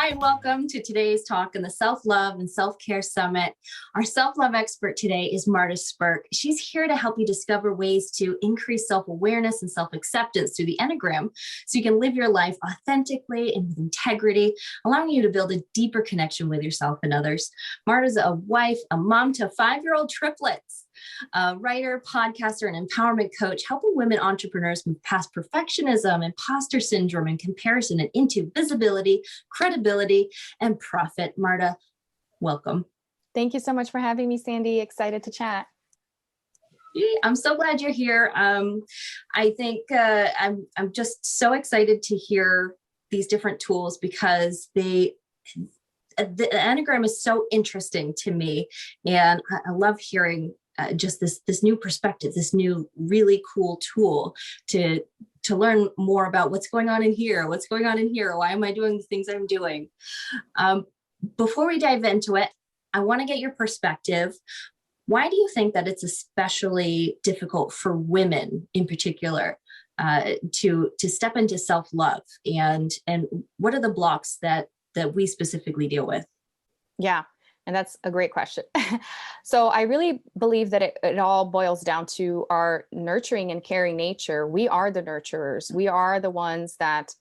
Hi, welcome to today's talk in the Self-Love and Self-Care Summit. Our self-love expert today is Marta Spurk. She's here to help you discover ways to increase self-awareness and self-acceptance through the Enneagram so you can live your life authentically and with integrity, allowing you to build a deeper connection with yourself and others. Marta's a wife, a mom to 5-year-old triplets, a writer, podcaster, and empowerment coach, helping women entrepreneurs move past perfectionism, imposter syndrome, and comparison and into visibility, credibility, and profit. Marta, welcome. Thank you so much for having me, Sandy. Excited to chat. I'm so glad you're here. I think I'm just so excited to hear these different tools because the Enneagram is so interesting to me, and I love hearing just this new perspective, this new really cool tool to learn more about what's going on in here, why am I doing the things I'm doing? Before we dive into it, I want to get your perspective. Why do you think that it's especially difficult for women in particular to step into self-love, and what are the blocks that we specifically deal with? Yeah. And that's a great question. So I really believe that it all boils down to our nurturing and caring nature. We are the nurturers. We are the ones that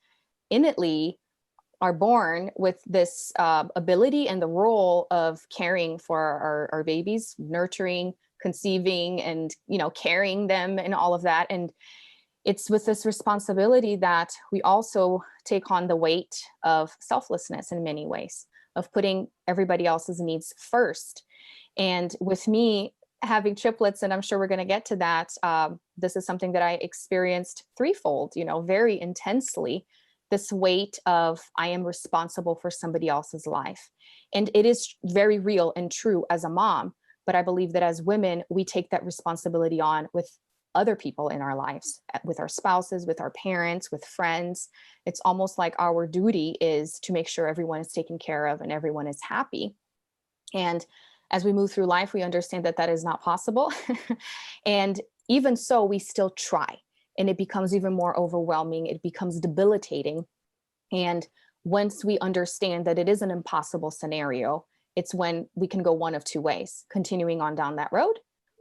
innately are born with this ability and the role of caring for our babies, nurturing, conceiving, and carrying them and all of that. And it's with this responsibility that we also take on the weight of selflessness in many ways, of putting everybody else's needs first. And with me having triplets, and I'm sure we're going to get to that, this is something that I experienced threefold, very intensely, this weight of I am responsible for somebody else's life. And it is very real and true as a mom, but I believe that as women, we take that responsibility on with other people in our lives, with our spouses, with our parents, with friends. It's almost like our duty is to make sure everyone is taken care of and everyone is happy. And as we move through life, we understand that that is not possible. And even so, we still try, and it becomes even more overwhelming. It becomes debilitating. And once we understand that it is an impossible scenario, it's when we can go one of two ways: continuing on down that road,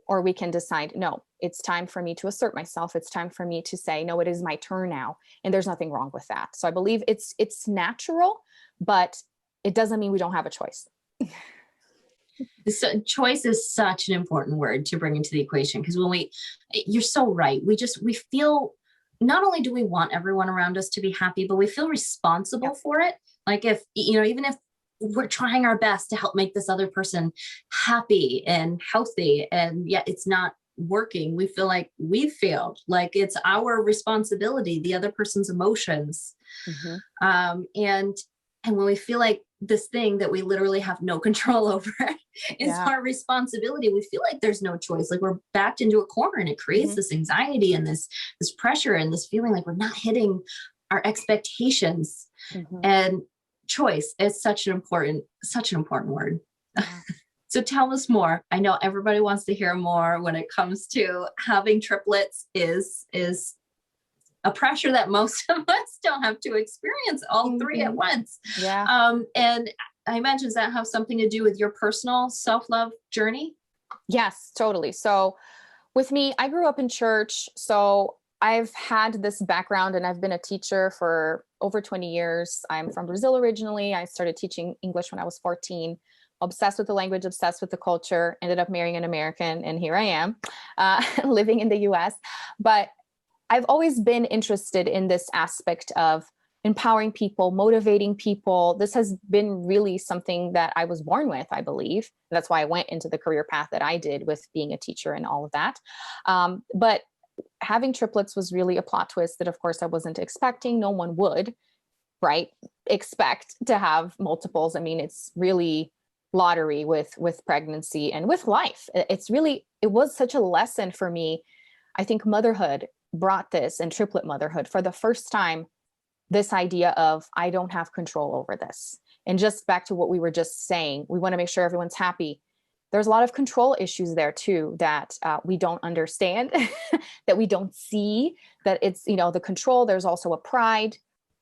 or we can decide, no, it's time for me to assert myself. It's time for me to say, no, it is my turn now. And there's nothing wrong with that. So I believe it's natural, but it doesn't mean we don't have a choice. So choice is such an important word to bring into the equation, because you're so right. We feel, not only do we want everyone around us to be happy, but we feel responsible for it. Like even if we're trying our best to help make this other person happy and healthy, and yet it's not working, we feel like we've failed, like it's our responsibility, the other person's emotions. Mm-hmm. And when we feel like this thing that we literally have no control over is our responsibility, we feel like there's no choice, like we're backed into a corner, and it creates this anxiety and this pressure and this feeling like we're not hitting our expectations. Mm-hmm. And choice is such an important word. So tell us more. I know everybody wants to hear more when it comes to having triplets. Is a pressure that most of us don't have to experience all three at once. Yeah. And I imagine, does that have something to do with your personal self-love journey? Yes, totally. So with me, I grew up in church. So I've had this background, and I've been a teacher for over 20 years. I'm from Brazil originally. I started teaching English when I was 14, obsessed with the language, obsessed with the culture, ended up marrying an American, and here I am living in the US. But I've always been interested in this aspect of empowering people, motivating people. This has been really something that I was born with, I believe. That's why I went into the career path that I did with being a teacher and all of that. But having triplets was really a plot twist that, of course, I wasn't expecting. No one would, right, expect to have multiples. I mean, it's really lottery with pregnancy and with life. It was such a lesson for me. I think motherhood brought this, and triplet motherhood for the first time, this idea of I don't have control over this. And just back to what we were just saying, we want to make sure everyone's happy. There's a lot of control issues there too that we don't understand, that we don't see, that it's, the control. There's also a pride.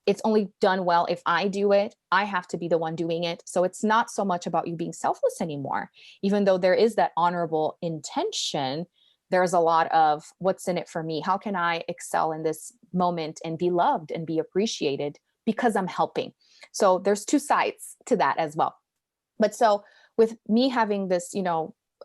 it's only done well if I do it. I have to be the one doing it. So it's not so much about you being selfless anymore. Even though there is that honorable intention, there's a lot of what's in it for me. How can I excel in this moment and be loved and be appreciated because I'm helping? So there's two sides to that as well. But so with me having this,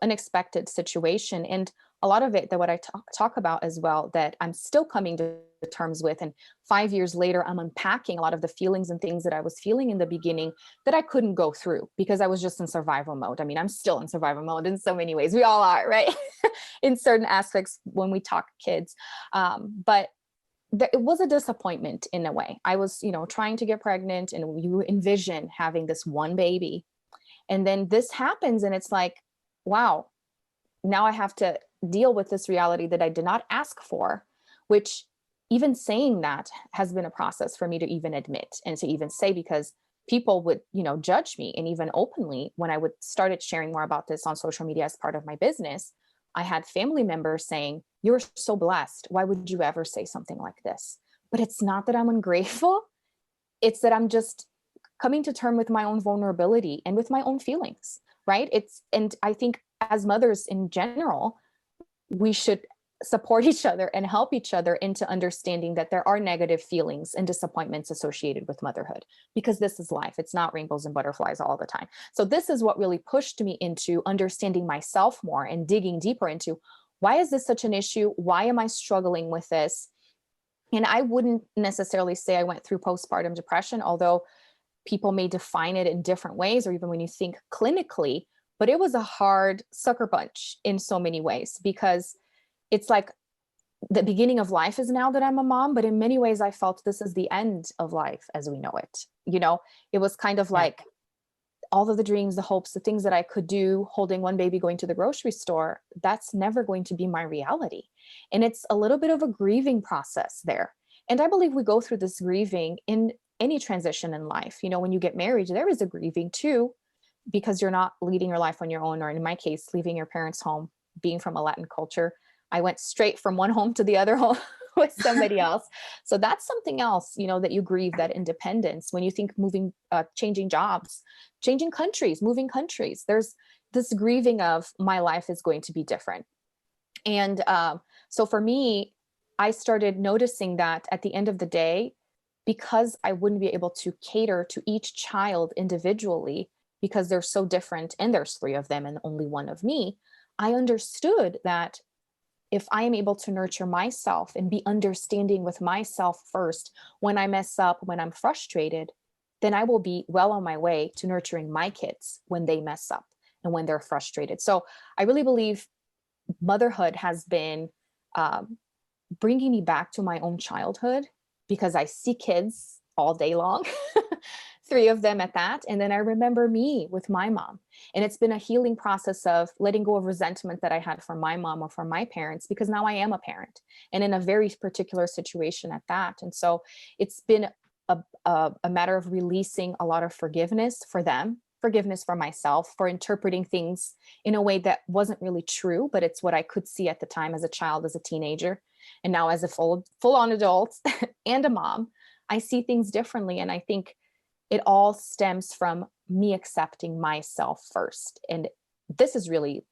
unexpected situation, and a lot of it that what I talk about as well, that I'm still coming to terms with. And 5 years later, I'm unpacking a lot of the feelings and things that I was feeling in the beginning that I couldn't go through because I was just in survival mode. I mean, I'm still in survival mode in so many ways. We all are, right? In certain aspects when we talk kids. But it was a disappointment in a way. I was, trying to get pregnant, and you envision having this one baby. And then this happens, and it's like, wow, now I have to deal with this reality that I did not ask for, which even saying that has been a process for me to even admit and to even say, because people would, judge me. And even openly, when I would started sharing more about this on social media as part of my business, I had family members saying, "You're so blessed. Why would you ever say something like this?" But it's not that I'm ungrateful. It's that I'm just coming to term with my own vulnerability and with my own feelings, right? And I think as mothers in general, we should support each other and help each other into understanding that there are negative feelings and disappointments associated with motherhood, because this is life. It's not rainbows and butterflies all the time. So this is what really pushed me into understanding myself more and digging deeper into, why is this such an issue? Why am I struggling with this? And I wouldn't necessarily say I went through postpartum depression, although people may define it in different ways, or even when you think clinically, but it was a hard sucker punch in so many ways, because it's like the beginning of life is now that I'm a mom, but in many ways I felt this is the end of life as we know it. It was kind of like all of the dreams, the hopes, the things that I could do, holding one baby, going to the grocery store, that's never going to be my reality. And it's a little bit of a grieving process there. And I believe we go through this grieving in any transition in life. When you get married, there is a grieving too, because you're not leading your life on your own, or in my case, leaving your parents' home. Being from a Latin culture, I went straight from one home to the other home with somebody else. So that's something else, that you grieve, that independence. When you think moving, changing jobs, changing countries, moving countries, there's this grieving of my life is going to be different. And so for me, I started noticing that at the end of the day, because I wouldn't be able to cater to each child individually, because they're so different, and there's 3 of them and only 1 of me, I understood that if I am able to nurture myself and be understanding with myself first, when I mess up, when I'm frustrated, then I will be well on my way to nurturing my kids when they mess up and when they're frustrated. So I really believe motherhood has been bringing me back to my own childhood, because I see kids all day long, 3 of them at that. And then I remember me with my mom. And it's been a healing process of letting go of resentment that I had for my mom or for my parents, because now I am a parent, and in a very particular situation at that. And so it's been a matter of releasing a lot of forgiveness for them, forgiveness for myself, for interpreting things in a way that wasn't really true, but it's what I could see at the time as a child, as a teenager. And now as a full-on adult and a mom, I see things differently. And I think it all stems from me accepting myself first. And this is really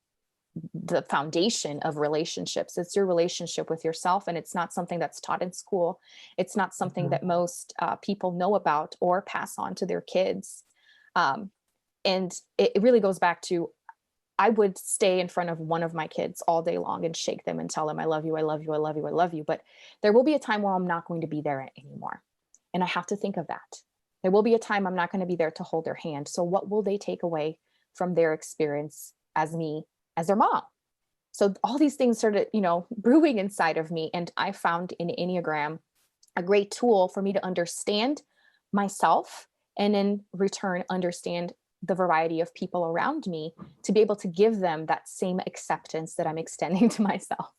the foundation of relationships. It's your relationship with yourself. And it's not something that's taught in school. It's not something that most people know about or pass on to their kids. And it really goes back to, I would stay in front of one of my kids all day long and shake them and tell them, "I love you, I love you, I love you, I love you." But there will be a time where I'm not going to be there anymore. And I have to think of that. There will be a time I'm not going to be there to hold their hand. So what will they take away from their experience as me, as their mom? So all these things started, brewing inside of me. And I found in Enneagram a great tool for me to understand myself, and in return, understand the variety of people around me, to be able to give them that same acceptance that I'm extending to myself.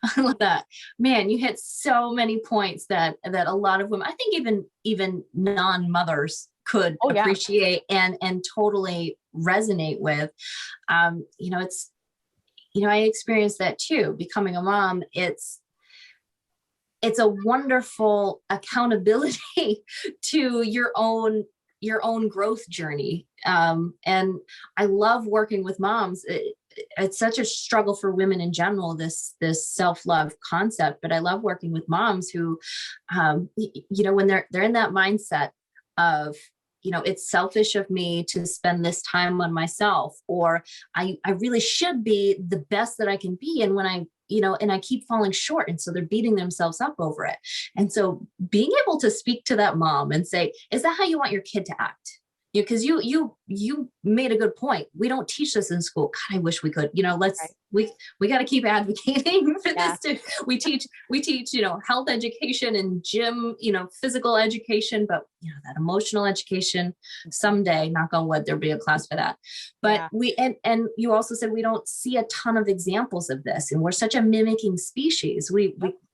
I love that. Man, you hit so many points that a lot of women, I think even non-mothers could appreciate and totally resonate with. I experienced that too, becoming a mom. it's a wonderful accountability to your own growth journey. And I love working with moms. It's such a struggle for women in general, this self-love concept, but I love working with moms who, when they're in that mindset of, it's selfish of me to spend this time on myself, or I really should be the best that I can be. And when and I keep falling short. And so they're beating themselves up over it. And so being able to speak to that mom and say, is that how you want your kid to act? Because you made a good point. We don't teach this in school. God, I wish we could. Right. We got to keep advocating for Yeah. this. We teach health education and gym, physical education, but that emotional education someday, knock on wood, there'll be a class for that. But and you also said we don't see a ton of examples of this, and we're such a mimicking species. We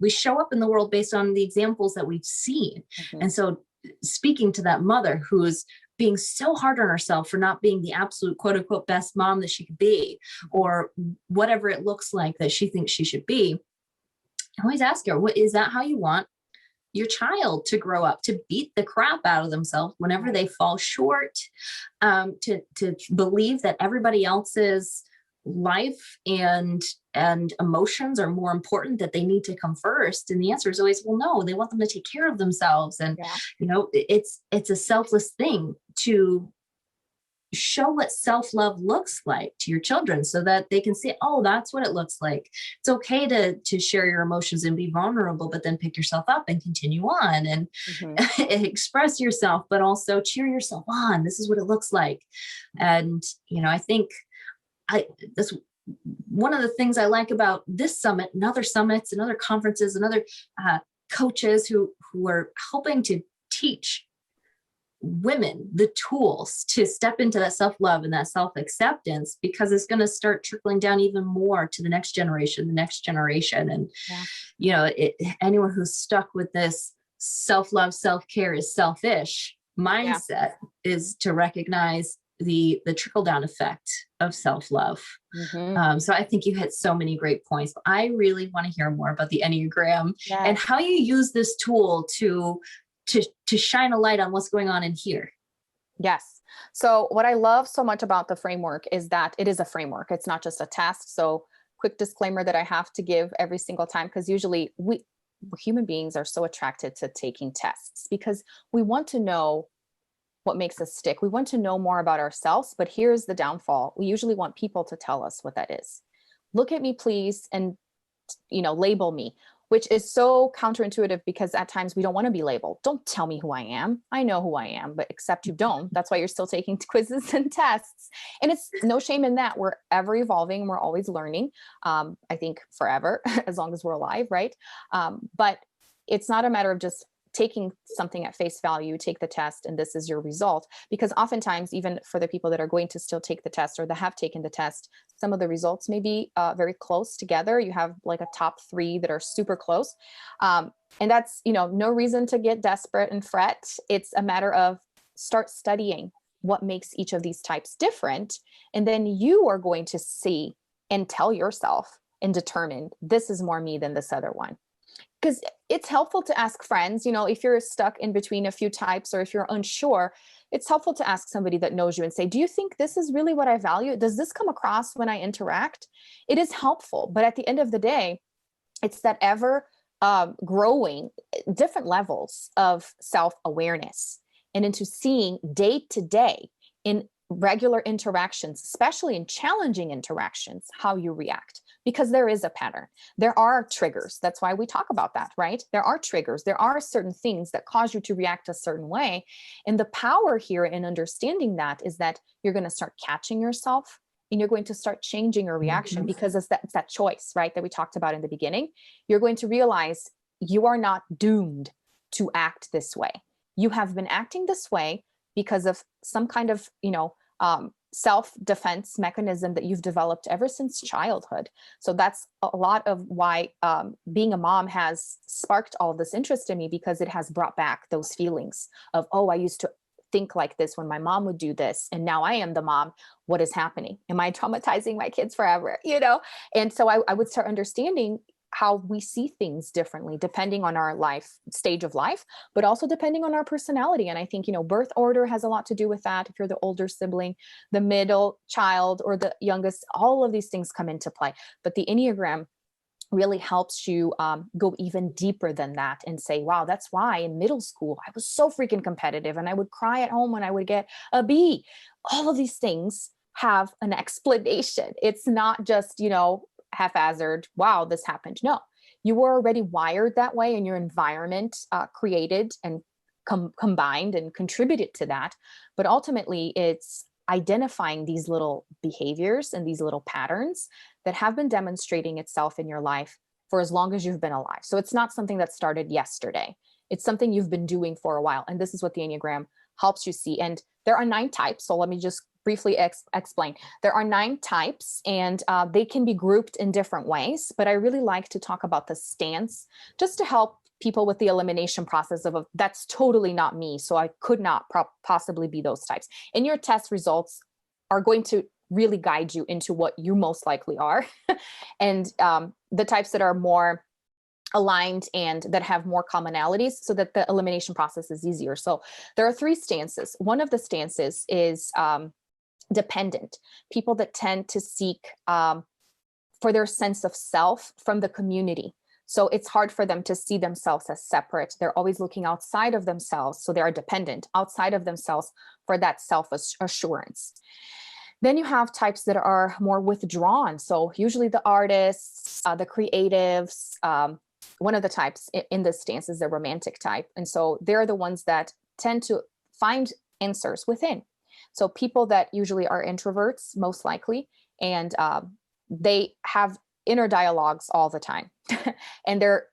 show up in the world based on the examples that we've seen, and so speaking to that mother who's being so hard on herself for not being the absolute quote unquote best mom that she could be, or whatever it looks like that she thinks she should be. I always ask her, is that how you want your child to grow up, to beat the crap out of themselves whenever they fall short, to believe that everybody else's life and emotions are more important, that they need to come first? And the answer is always, well, no, they want them to take care of themselves. And, it's a selfless thing to show what self-love looks like to your children so that they can see, oh, that's what it looks like. It's okay to share your emotions and be vulnerable, but then pick yourself up and continue on and express yourself, but also cheer yourself on. This is what it looks like. And, I think that's one of the things I like about this summit and other summits and other conferences and other coaches who are helping to teach women the tools to step into that self-love and that self-acceptance, because it's going to start trickling down even more to the next generation. And, anyone who's stuck with this self-love, self-care is selfish mindset is to recognize the trickle-down effect of self-love. So I think you hit so many great points. I really want to hear more about the Enneagram and how you use this tool to shine a light on what's going on in here. Yes. So what I love so much about the framework is that it is a framework. It's not just a test. So quick disclaimer that I have to give every single time, because usually we human beings are so attracted to taking tests because we want to know what makes us stick. We want to know more about ourselves, but here's the downfall. We usually want people to tell us what that is. Look at me, please, and label me, which is so counterintuitive because at times we don't want to be labeled. Don't tell me who I am. I know who I am, but except you don't. That's why you're still taking quizzes and tests. And it's no shame in that. We're ever evolving. We're always learning. I think forever, as long as we're alive, right? But it's not a matter of just taking something at face value, take the test, and this is your result. Because oftentimes, even for the people that are going to still take the test or that have taken the test, some of the results may be very close together. You have like a top 3 that are super close. And that's, no reason to get desperate and fret. It's a matter of start studying what makes each of these types different. And then you are going to see and tell yourself and determine this is more me than this other one. Because it's helpful to ask friends, if you're stuck in between a few types or if you're unsure, it's helpful to ask somebody that knows you and say, do you think this is really what I value? Does this come across when I interact? It is helpful. But at the end of the day, it's that ever growing different levels of self-awareness and into seeing day to day in regular interactions, especially in challenging interactions, how you react. Because there is a pattern. There are triggers. That's why we talk about that, right? There are triggers. There are certain things that cause you to react a certain way. And the power here in understanding that is that you're going to start catching yourself and you're going to start changing your reaction because it's that choice, right? That we talked about in the beginning. You're going to realize you are not doomed to act this way. You have been acting this way because of some kind of, self-defense mechanism that you've developed ever since childhood. So that's a lot of why being a mom has sparked all of this interest in me, because it has brought back those feelings of, oh, I used to think like this when my mom would do this. And now I am the mom. What is happening? Am I traumatizing my kids forever? And so I would start understanding how we see things differently depending on our life stage of life, but also depending on our personality. And I think, birth order has a lot to do with that. If you're the older sibling, the middle child, or the youngest, all of these things come into play. But the Enneagram really helps you go even deeper than that and say, wow, that's why in middle school I was so freaking competitive and I would cry at home when I would get a B. All of these things have an explanation. It's not just, haphazard, wow, this happened. No, you were already wired that way, and your environment created and combined and contributed to that. But ultimately, it's identifying these little behaviors and these little patterns that have been demonstrating itself in your life for as long as you've been alive. So it's not something that started yesterday. It's something you've been doing for a while. And this is what the Enneagram helps you see. And there are 9 types. So let me just briefly explain. There are 9 types, and they can be grouped in different ways. But I really like to talk about the stance just to help people with the elimination process of that's totally not me. So I could not possibly be those types. And your test results are going to really guide you into what you most likely are. And the types that are more aligned and that have more commonalities, so that the elimination process is easier. So there are 3 stances. One of the stances is dependent, people that tend to seek for their sense of self from the community. So it's hard for them to see themselves as separate. They're always looking outside of themselves. So they are dependent outside of themselves for that self-assurance. Then you have types that are more withdrawn. So usually the artists, the creatives, one of the types in this stance is the romantic type. And so they're the ones that tend to find answers within. So people that usually are introverts, most likely, and they have inner dialogues all the time. And they're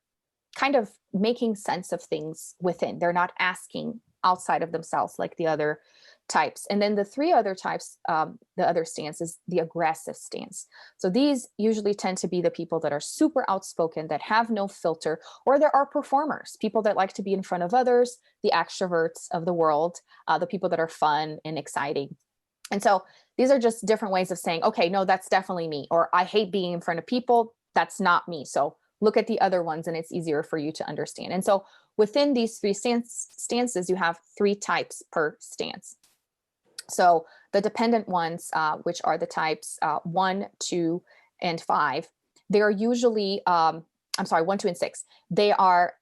kind of making sense of things within. They're not asking outside of themselves like the other types. And then the 3 other types, the other stance is the aggressive stance. So these usually tend to be the people that are super outspoken, that have no filter, or there are performers, people that like to be in front of others, the extroverts of the world, the people that are fun and exciting. And so these are just different ways of saying, okay, no, that's definitely me, or I hate being in front of people. That's not me. So look at the other ones and it's easier for you to understand. And so within these 3 stances, you have 3 types per stance. So the dependent ones, which are the types 1, 2, and 5, they are usually, 1, 2, and 6. They are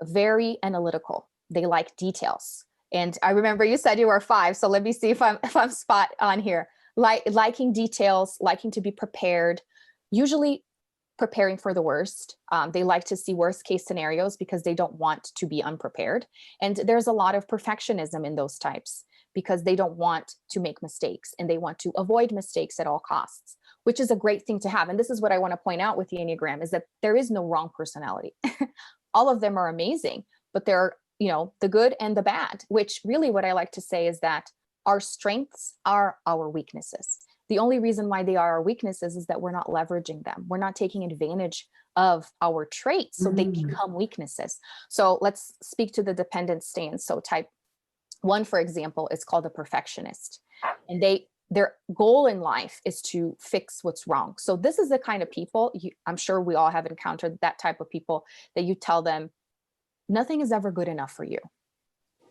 very analytical. They like details. And I remember you said you were 5. So let me see if I'm spot on here. Liking details, liking to be prepared, usually preparing for the worst. They like to see worst case scenarios because they don't want to be unprepared. And there's a lot of perfectionism in those types because they don't want to make mistakes and they want to avoid mistakes at all costs, which is a great thing to have. And this is what I want to point out with the Enneagram, is that there is no wrong personality. All of them are amazing, but they're, the good and the bad, which really what I like to say is that our strengths are our weaknesses. The only reason why they are our weaknesses is that we're not leveraging them. We're not taking advantage of our traits, so they become weaknesses. So let's speak to the dependent stance. So type 1, for example, is called a perfectionist, and their goal in life is to fix what's wrong. So this is the kind of people, I'm sure we all have encountered that type of people that you tell them nothing is ever good enough for you.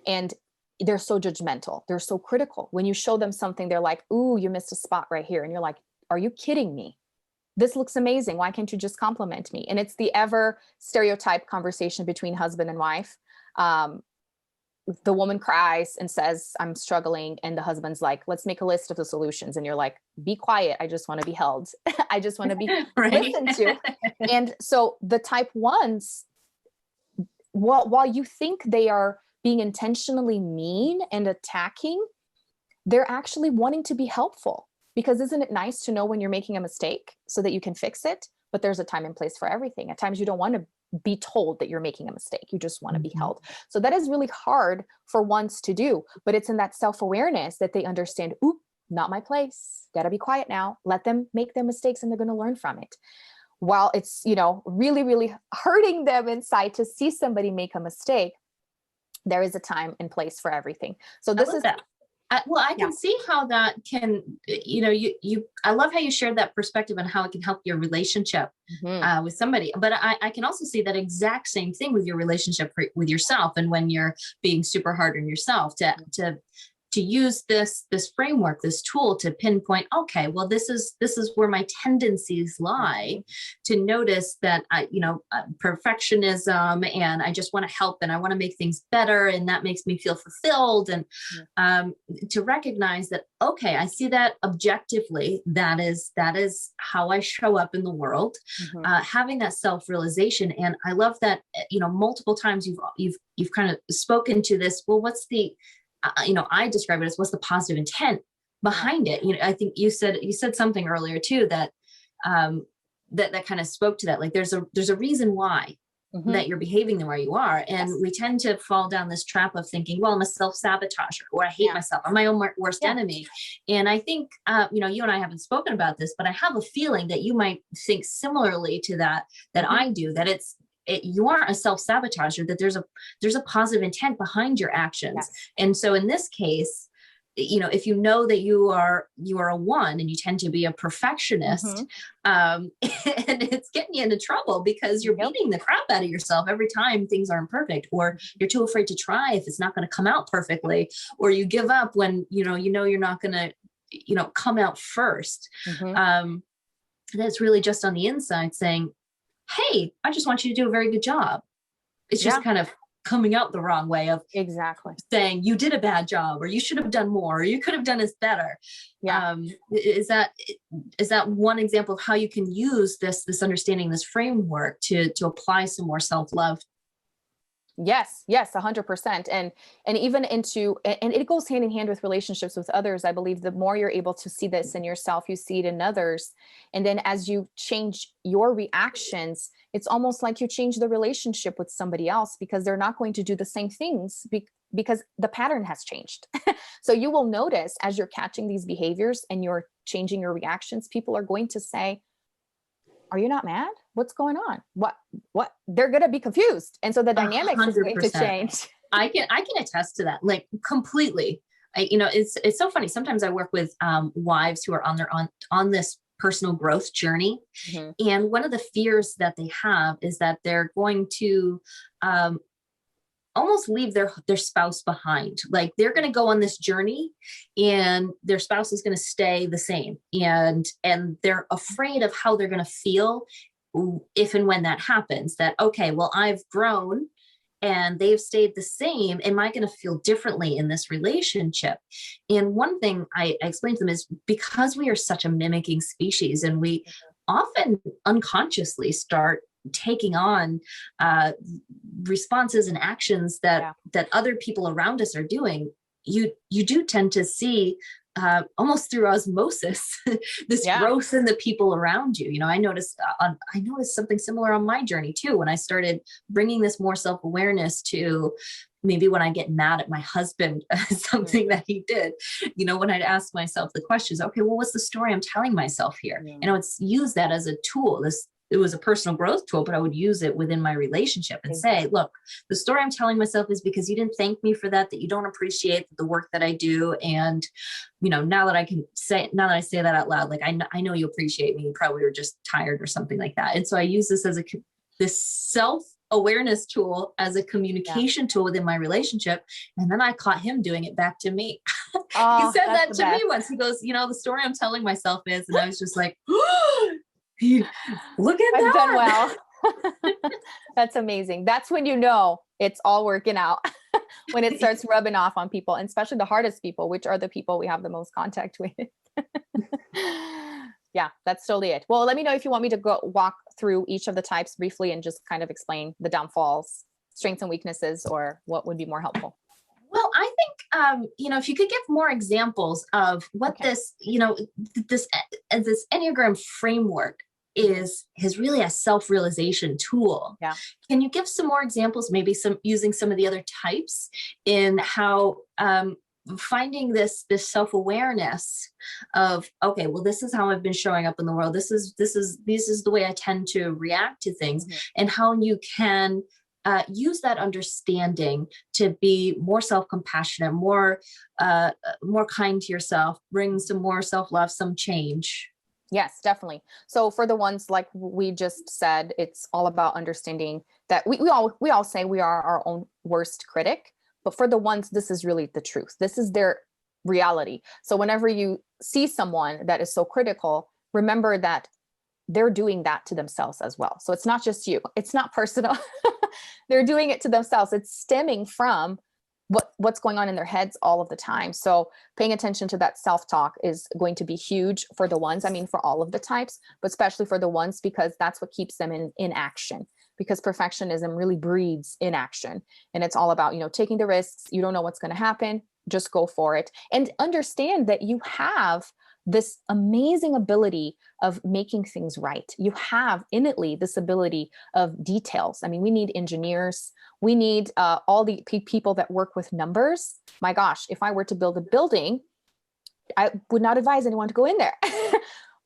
And they're so judgmental. They're so critical. When you show them something, they're like, ooh, you missed a spot right here. And you're like, are you kidding me? This looks amazing. Why can't you just compliment me? And it's the ever stereotype conversation between husband and wife. The woman cries and says, I'm struggling. And the husband's like, let's make a list of the solutions. And you're like, be quiet. I just want to be held. I just want to be listened to. And so the type 1s, while you think they are being intentionally mean and attacking, they're actually wanting to be helpful. Because isn't it nice to know when you're making a mistake so that you can fix it? But there's a time and place for everything. At times you don't want to be told that you're making a mistake. You just want to be held. So that is really hard for ones to do, but it's in that self-awareness that they understand, oop, not my place. Gotta be quiet now. Let them make their mistakes and they're going to learn from it. While it's, really, really hurting them inside to see somebody make a mistake, there is a time and place for everything. So this is, Well, I Yeah. can see how that can, I love how you shared that perspective and how it can help your relationship with somebody. But I can also see that exact same thing with your relationship with yourself. And when you're being super hard on yourself, to use this framework, this tool to pinpoint, okay, well, this is where my tendencies lie, to notice that perfectionism, and I just want to help and I want to make things better, and that makes me feel fulfilled, and to recognize that, okay, I see that objectively, that is how I show up in the world. Having that self-realization. And I love that, multiple times you've kind of spoken to this. Well, what's the I describe it as, what's the positive intent behind it? I think you said something earlier too, that that kind of spoke to that. Like there's a reason why that you're behaving the way you are. And we tend to fall down this trap of thinking, well, I'm a self-sabotager, or I hate myself, I'm my own worst enemy. And I think, you and I haven't spoken about this, but I have a feeling that you might think similarly to that I do, that you aren't a self-sabotager, that there's a positive intent behind your actions. Yes. And so in this case, if you know that you are a one and you tend to be a perfectionist, and it's getting you into trouble because you're beating the crap out of yourself every time things aren't perfect, or you're too afraid to try if it's not going to come out perfectly, or you give up when you're not going to come out first. That's really just on the inside saying, hey, I just want you to do a very good job. It's just kind of coming out the wrong way of saying you did a bad job, or you should have done more, or you could have done this better. Is that one example of how you can use this understanding, this framework to apply some more self-love? Yes, 100%. And even and it goes hand in hand with relationships with others. I believe the more you're able to see this in yourself, you see it in others. And then as you change your reactions, it's almost like you change the relationship with somebody else, because they're not going to do the same things because the pattern has changed. So you will notice as you're catching these behaviors and you're changing your reactions, people are going to say, are you not mad? What's going on? What? They're going to be confused. And so the dynamics is going to change. I can attest to that, like completely. It's so funny. Sometimes I work with wives who are on this personal growth journey. And one of the fears that they have is that they're going to almost leave their spouse behind. Like they're going to go on this journey and their spouse is going to stay the same. And they're afraid of how they're going to feel if and when that happens, that, okay, well, I've grown and they've stayed the same. Am I going to feel differently in this relationship? And one thing I explained to them is, because we are such a mimicking species, and we often unconsciously start taking on responses and actions that other people around us are doing, you do tend to see almost through osmosis this growth in the people around you. I noticed something similar on my journey too, when I started bringing this more self-awareness to maybe when I get mad at my husband, something that he did, when I'd ask myself the questions, okay, well, what's the story I'm telling myself here? And I would use that as a tool. It was a personal growth tool, but I would use it within my relationship and say, look, the story I'm telling myself is because you didn't thank me for that you don't appreciate the work that I do. And, now that I say that out loud, like, I know you appreciate me. You probably were just tired or something like that. And so I use this as this self-awareness tool as a communication tool within my relationship. And then I caught him doing it back to me. He said that to me once. He goes, the story I'm telling myself is, and I was just like, look at that. I've done well. That's amazing. That's when it's all working out. When it starts rubbing off on people, and especially the hardest people, which are the people we have the most contact with. Yeah, that's totally it. Well, let me know if you want me to go walk through each of the types briefly and just kind of explain the downfalls, strengths and weaknesses, or what would be more helpful. Well, I think, if you could give more examples of what this Enneagram framework is really a self-realization tool. Yeah. Can you give some more examples, maybe using some of the other types in how finding this self-awareness of, okay, well, this is how I've been showing up in the world. This is the way I tend to react to things, and how you can use that understanding to be more self-compassionate, more kind to yourself, bring some more self-love, some change. Yes, definitely. So for the ones like we just said, it's all about understanding that we all say we are our own worst critic, but for the ones, this is really the truth. This is their reality. So whenever you see someone that is so critical, remember that they're doing that to themselves as well. So it's not just you. It's not personal. They're doing it to themselves. It's stemming from what's going on in their heads all of the time. So paying attention to that self-talk is going to be huge for the ones, I mean, for all of the types, but especially for the ones, because that's what keeps them in action, because perfectionism really breeds inaction. And it's all about, taking the risks. You don't know what's going to happen. Just go for it. And understand that you have this amazing ability of making things right. You have innately this ability of details. I mean, we need engineers. We need all the people that work with numbers. My gosh, if I were to build a building, I would not advise anyone to go in there.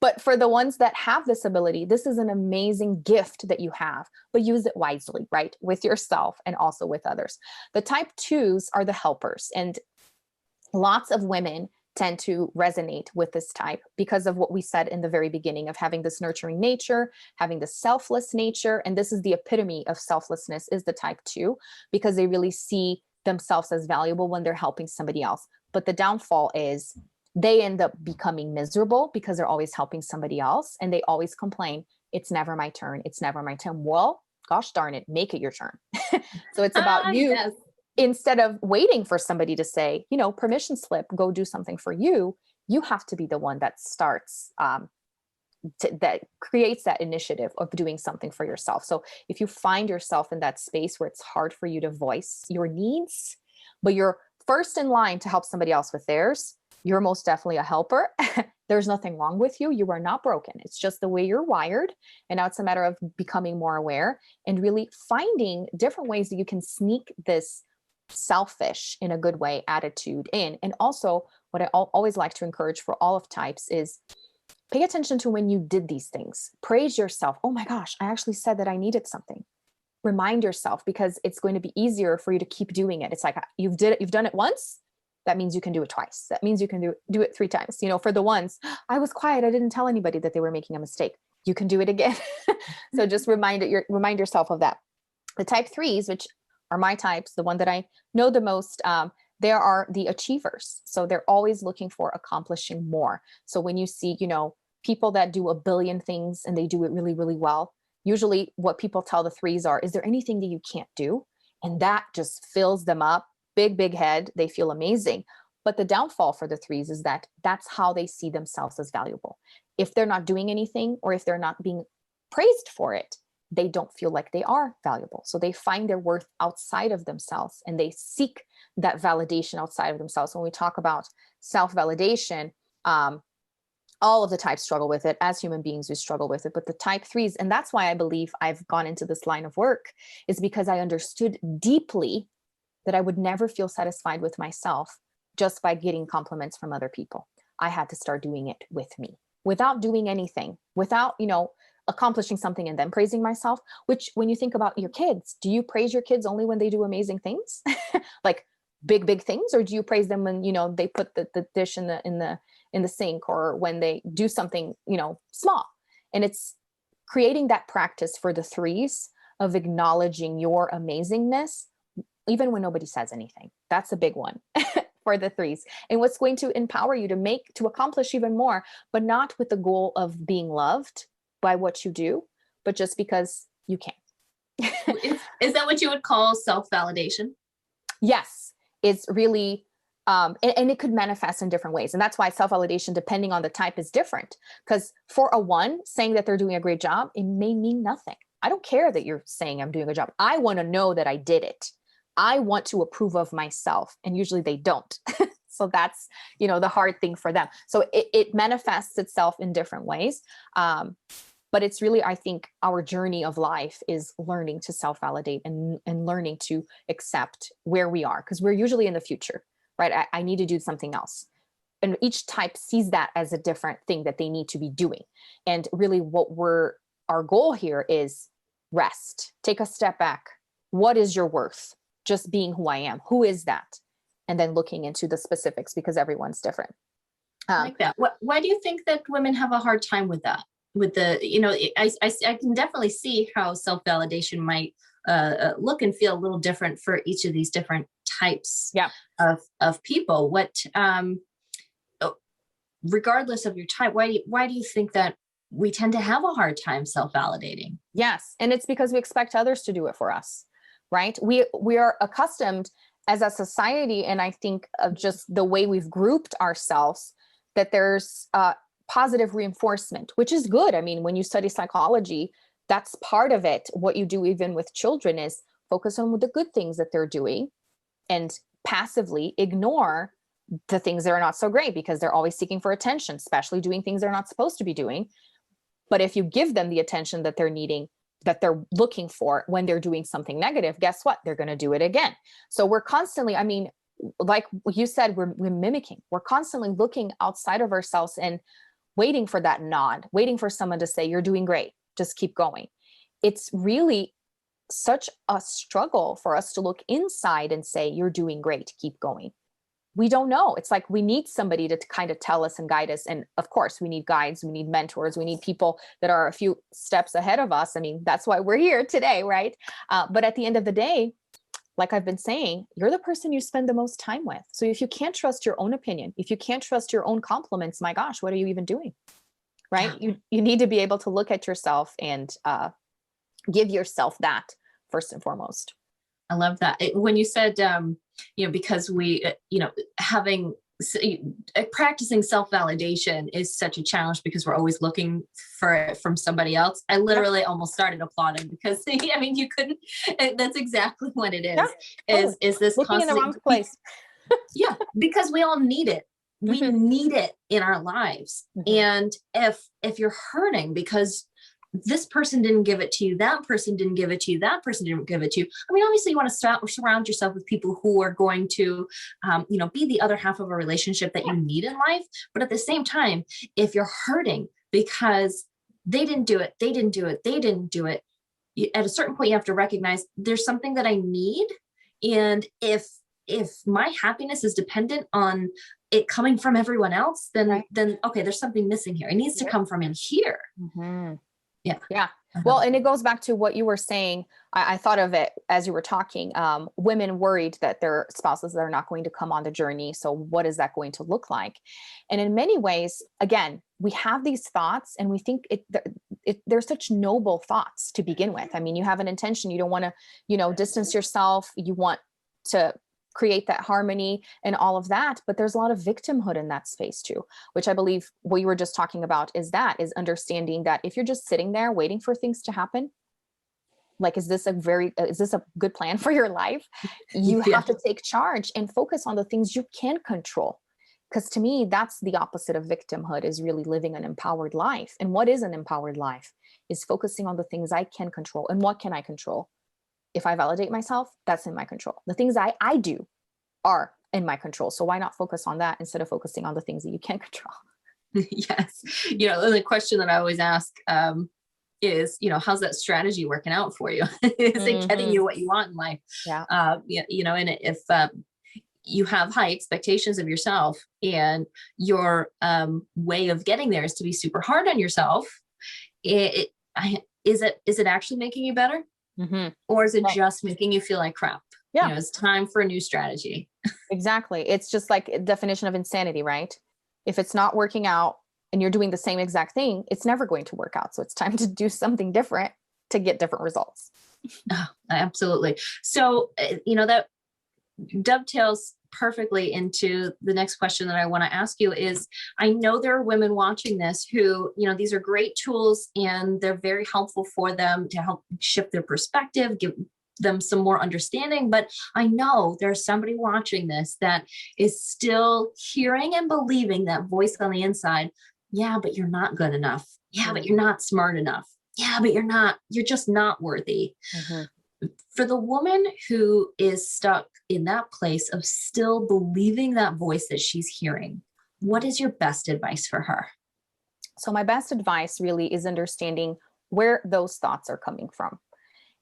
But for the ones that have this ability, this is an amazing gift that you have, but use it wisely, right? With yourself and also with others. The type 2s are the helpers. And lots of women tend to resonate with this type because of what we said in the very beginning of having this nurturing nature, having the selfless nature. And this is the epitome of selflessness, is the type 2, because they really see themselves as valuable when they're helping somebody else. But the downfall is they end up becoming miserable because they're always helping somebody else. And they always complain, it's never my turn. It's never my turn. Well, gosh darn it, make it your turn. So it's about you. Yes. Instead of waiting for somebody to say, permission slip, go do something for you, you have to be the one that starts, that creates that initiative of doing something for yourself. So if you find yourself in that space where it's hard for you to voice your needs, but you're first in line to help somebody else with theirs, you're most definitely a helper. There's nothing wrong with you. You are not broken. It's just the way you're wired. And now it's a matter of becoming more aware and really finding different ways that you can sneak this selfish in a good way attitude in. And also what I always like to encourage for all of types is pay attention to when you did these things. Praise yourself. Oh my gosh, I actually said that I needed something. Remind yourself, because it's going to be easier for you to keep doing it. It's like you've done it once. That means you can do it twice. That means you can do it 3 times. For the ones, I was quiet, I didn't tell anybody that they were making a mistake. You can do it again. So just remind yourself of that. The type 3s, which are my types, the one that I know the most, they are the achievers. So they're always looking for accomplishing more. So when you see, people that do a billion things and they do it really, really well, usually what people tell the 3s are, is there anything that you can't do? And that just fills them up. Big head. They feel amazing. But the downfall for the 3s is that that's how they see themselves as valuable. If they're not doing anything, or if they're not being praised for it, they don't feel like they are valuable. So they find their worth outside of themselves and they seek that validation outside of themselves. When we talk about self-validation, all of the types struggle with it. As human beings, we struggle with it, but the type 3s, and that's why I believe I've gone into this line of work, is because I understood deeply that I would never feel satisfied with myself just by getting compliments from other people. I had to start doing it with me without doing anything, without, accomplishing something and then praising myself. Which, when you think about your kids, do you praise your kids only when they do amazing things? Like big things? Or do you praise them when, they put the dish in the sink, or when they do something, small? And it's creating that practice for the 3s of acknowledging your amazingness, even when nobody says anything. That's a big one for the 3s. And what's going to empower you to accomplish even more, but not with the goal of being loved by what you do, but just because you can. Is that what you would call self-validation? Yes, it's really, and it could manifest in different ways. And that's why self-validation, depending on the type, is different. Because for a 1, saying that they're doing a great job, it may mean nothing. I don't care that you're saying I'm doing a good job. I want to know that I did it. I want to approve of myself. And usually they don't. So that's, the hard thing for them. So it manifests itself in different ways. But it's really, I think, our journey of life is learning to self-validate and learning to accept where we are, because we're usually in the future, right? I need to do something else. And each type sees that as a different thing that they need to be doing. And really our goal here is rest, take a step back, what is your worth? Just being who I am. Who is that? And then looking into the specifics, because everyone's different. I like that. Why do you think that women have a hard time with that? With the, I can definitely see how self-validation might look and feel a little different for each of these different types of people. Regardless of your type, why do you think that we tend to have a hard time self-validating? Yes. And it's because we expect others to do it for us, right? We are accustomed as a society, and I think of just the way we've grouped ourselves, that there's positive reinforcement, which is good. I mean, when you study psychology, that's part of it. What you do even with children is focus on the good things that they're doing and passively ignore the things that are not so great, because they're always seeking for attention, especially doing things they're not supposed to be doing. But if you give them the attention that they're needing, that they're looking for when they're doing something negative, guess what? They're going to do it again. So we're constantly, I mean, like you said, we're mimicking. We're constantly looking outside of ourselves and waiting for that nod, waiting for someone to say, you're doing great, just keep going. It's really such a struggle for us to look inside and say, you're doing great, keep going. We don't know. It's like we need somebody to kind of tell us and guide us. And of course, we need guides, we need mentors, we need people that are a few steps ahead of us. I mean, that's why we're here today, right? But at the end of the day, like I've been saying, you're the person you spend the most time with. So if you can't trust your own opinion, if you can't trust your own compliments, my gosh, what are you even doing? Right? You need to be able to look at yourself and give yourself that first and foremost. I love that. When you said, because we, having practicing self-validation is such a challenge because we're always looking for it from somebody else. I literally almost started applauding because I mean, you couldn't, that's exactly what it is. Is this looking in the wrong place? Yeah, because we all need it. We need it in our lives. And if you're hurting because this person didn't give it to you, that person didn't give it to you, that person didn't give it to you. I mean, obviously you want to surround yourself with people who are going to, be the other half of a relationship that you need in life. But at the same time, if you're hurting because they didn't do it, at a certain point, you have to recognize there's something that I need. And if my happiness is dependent on it coming from everyone else, then okay, there's something missing here. It needs to come from in here. Yeah. Well, and it goes back to what you were saying. I thought of it as you were talking. Women worried that their spouses are not going to come on the journey. So what is that going to look like? And in many ways, again, we have these thoughts and we think they're such noble thoughts to begin with. I mean, you have an intention. You don't want to, distance yourself. You want to create that harmony and all of that. But there's a lot of victimhood in that space too, which I believe what you were just talking about is understanding that if you're just sitting there waiting for things to happen, like, is this a good plan for your life? You have to take charge and focus on the things you can control. Because to me, that's the opposite of victimhood, is really living an empowered life. And what is an empowered life? Is focusing on the things I can control. And what can I control? If I validate myself, that's in my control. The things I do are in my control. So why not focus on that instead of focusing on the things that you can't control? Yes. The question that I always ask is, how's that strategy working out for you? Is it getting you what you want in life? Yeah. And if you have high expectations of yourself and your way of getting there is to be super hard on yourself, is it actually making you better? Or is it just making you feel like crap? Yeah. It's time for a new strategy. Exactly. It's just like a definition of insanity, right? If it's not working out and you're doing the same exact thing, it's never going to work out. So it's time to do something different to get different results. Oh, absolutely. So, that dovetails perfectly into the next question that I want to ask you is, I know there are women watching this who, these are great tools and they're very helpful for them to help shift their perspective, give them some more understanding. But I know there's somebody watching this that is still hearing and believing that voice on the inside. Yeah, but you're not good enough. Yeah, but you're not smart enough. Yeah, but you're just not worthy. For the woman who is stuck in that place of still believing that voice that she's hearing, what is your best advice for her? So my best advice really is understanding where those thoughts are coming from.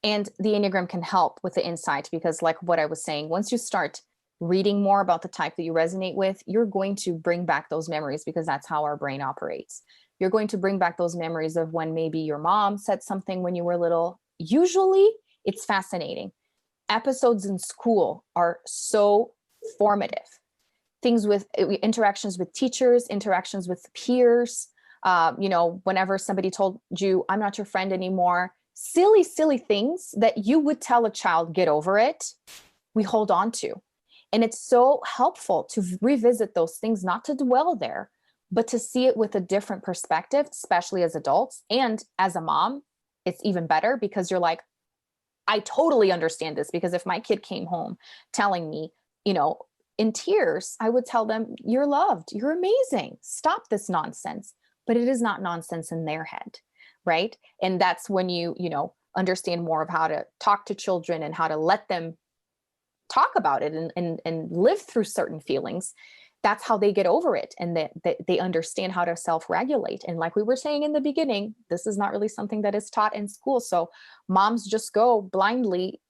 And the Enneagram can help with the insight, because like what I was saying, once you start reading more about the type that you resonate with, you're going to bring back those memories, because that's how our brain operates. You're going to bring back those memories of when maybe your mom said something when you were little. Usually it's fascinating. Episodes in school are so formative. Things with interactions with teachers, interactions with peers, whenever somebody told you, I'm not your friend anymore, silly things that you would tell a child, get over it, we hold on to. And it's so helpful to revisit those things, not to dwell there, but to see it with a different perspective, especially as adults. And as a mom, it's even better, because you're like, I totally understand this, because if my kid came home telling me, in tears, I would tell them, you're loved, you're amazing, stop this nonsense. But it is not nonsense in their head, right? And that's when you understand more of how to talk to children and how to let them talk about it and live through certain feelings. That's how they get over it, and that they understand how to self-regulate. And like we were saying in the beginning, this is not really something that is taught in school. So moms just go blindly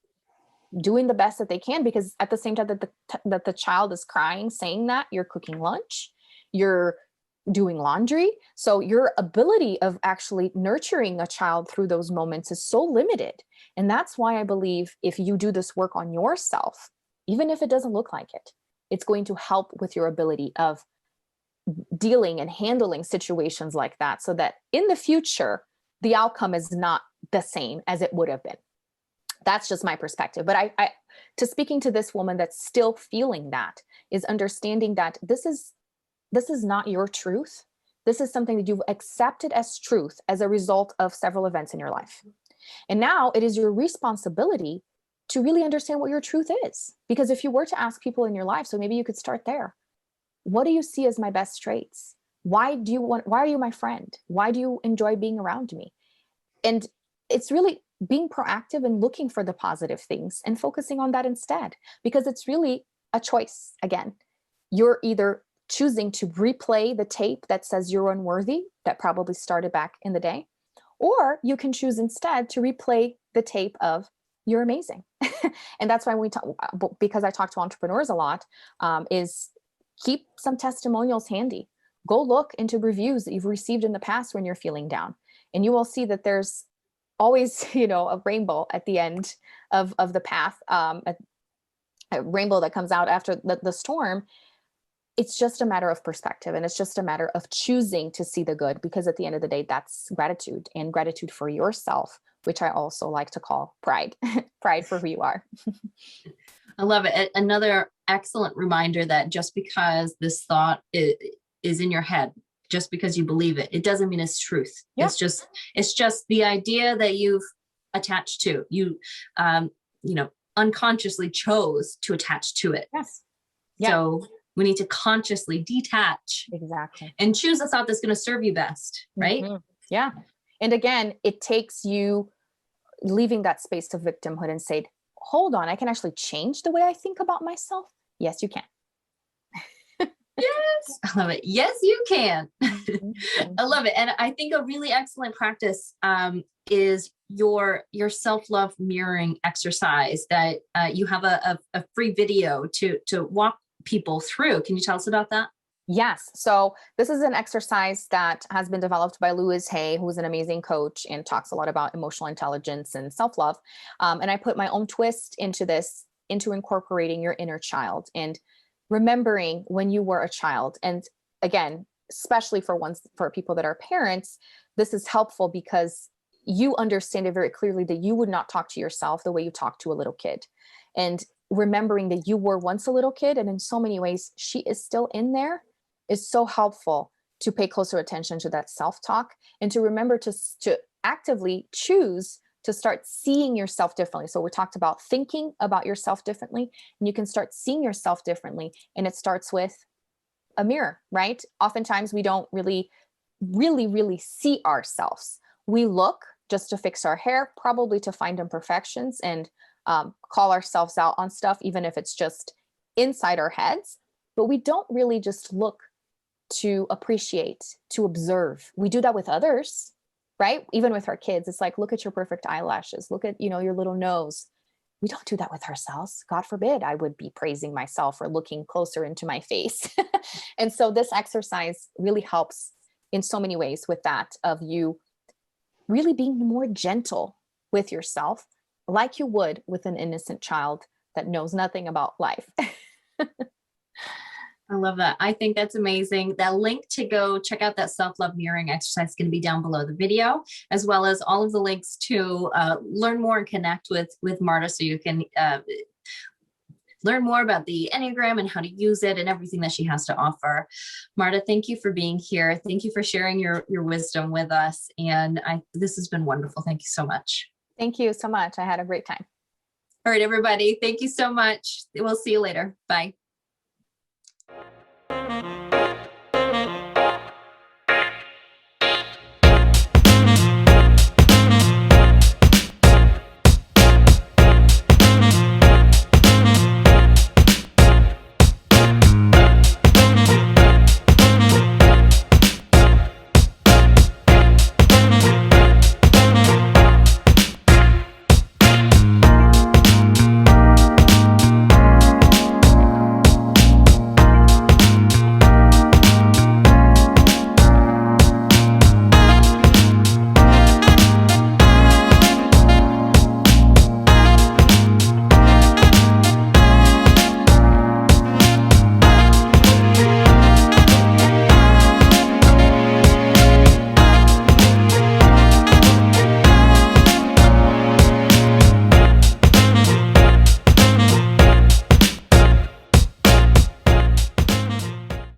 doing the best that they can, because at the same time that the child is crying, saying that, you're cooking lunch, you're doing laundry. So your ability of actually nurturing a child through those moments is so limited. And that's why I believe if you do this work on yourself, even if it doesn't look like it, it's going to help with your ability of dealing and handling situations like that, so that in the future, the outcome is not the same as it would have been. That's just my perspective. But I to speaking to this woman that's still feeling that, is understanding that this is not your truth. This is something that you've accepted as truth as a result of several events in your life. And now it is your responsibility to really understand what your truth is. Because if you were to ask people in your life, so maybe you could start there. What do you see as my best traits? Why are you my friend? Why do you enjoy being around me? And it's really being proactive and looking for the positive things and focusing on that instead, because it's really a choice. Again, you're either choosing to replay the tape that says you're unworthy, that probably started back in the day, or you can choose instead to replay the tape of you're amazing. And that's why we talk, because I talk to entrepreneurs a lot, is keep some testimonials handy. Go look into reviews that you've received in the past when you're feeling down, and you will see that there's always, a rainbow at the end of the path, a rainbow that comes out after the storm. It's just a matter of perspective, and it's just a matter of choosing to see the good, because at the end of the day, that's gratitude, and gratitude for yourself, which I also like to call pride, pride for who you are. I love it. Another excellent reminder that just because this thought is in your head, just because you believe it, it doesn't mean it's truth. Yeah. It's just the idea that you've attached to, you unconsciously chose to attach to it. Yes. Yeah. So we need to consciously detach. Exactly. And choose a thought that's going to serve you best. Right. Mm-hmm. Yeah. And again, it takes you leaving that space of victimhood and say, hold on, I can actually change the way I think about myself. Yes, you can. Yes, I love it. Yes, you can. I love it. And I think a really excellent practice is your self-love mirroring exercise that you have a free video to walk people through. Can you tell us about that? Yes. So this is an exercise that has been developed by Louise Hay, who's an amazing coach and talks a lot about emotional intelligence and self-love. And I put my own twist into this, into incorporating your inner child and remembering when you were a child. And again, especially for people that are parents, this is helpful because you understand it very clearly that you would not talk to yourself the way you talk to a little kid. And remembering that you were once a little kid, and in so many ways she is still in there, is so helpful to pay closer attention to that self-talk and to remember to actively choose to start seeing yourself differently. So we talked about thinking about yourself differently, and you can start seeing yourself differently. And it starts with a mirror, right? Oftentimes we don't really see ourselves. We look just to fix our hair, probably to find imperfections and call ourselves out on stuff, even if it's just inside our heads. But we don't really just look to appreciate, to observe. We do that with others, right? Even with our kids, it's like, look at your perfect eyelashes, look at, your little nose. We don't do that with ourselves. God forbid I would be praising myself or looking closer into my face. And so this exercise really helps in so many ways with that, of you really being more gentle with yourself, like you would with an innocent child that knows nothing about life. I love that. I think that's amazing. That link to go check out that self-love mirroring exercise is going to be down below the video, as well as all of the links to learn more and connect with Marta, so you can learn more about the Enneagram and how to use it and everything that she has to offer. Marta, thank you for being here. Thank you for sharing your wisdom with us. And this has been wonderful. Thank you so much. Thank you so much. I had a great time. All right, everybody. Thank you so much. We'll see you later. Bye.